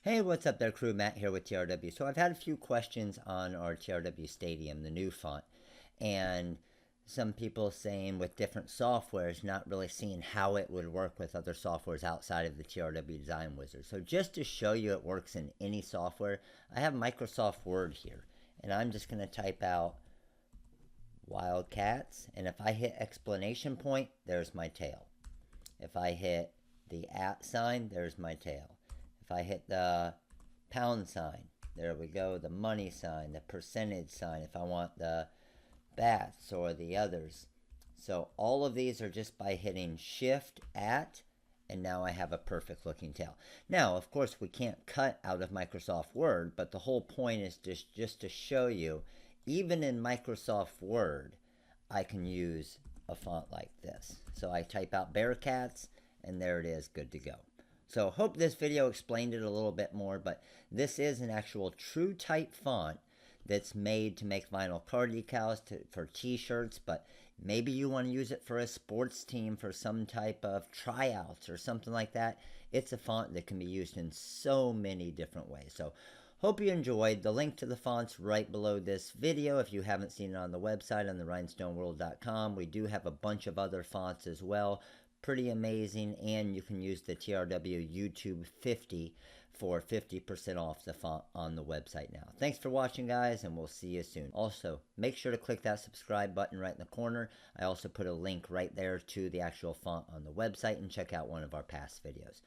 Hey, what's up there, crew? Matt here with TRW. So I've had a few questions on our TRW Stadium, the new font, and some people saying with different softwares, not really seeing how it would work with other softwares outside of the TRW Design Wizard. So just to show you it works in any software, I have Microsoft Word here, and I'm just going to type out Wildcats, and if I hit exclamation point, there's my tail. If I hit the @ sign, there's my tail. If I hit the pound sign, there we go, the money sign, the percentage sign, if I want the bats or the others. So all of these are just by hitting shift @ and now I have a perfect looking tail. Now, of course, we can't cut out of Microsoft Word, but the whole point is just to show you, even in Microsoft Word, I can use a font like this. So I type out Bearcats, and there it is, good to go. So hope this video explained it a little bit more, but this is an actual true type font that's made to make vinyl card decals for t-shirts, but maybe you want to use it for a sports team for some type of tryouts or something like that. It's a font that can be used in so many different ways. So hope you enjoyed. The link to the fonts right below this video if you haven't seen it on the website on the rhinestoneworld.com. We do have a bunch of other fonts as well. Pretty amazing, and you can use the TRW YouTube 50 for 50% off the font on the website now. Thanks for watching, guys, and we'll see you soon. Also, make sure to click that subscribe button right in the corner. I also put a link right there to the actual font on the website, and check out one of our past videos.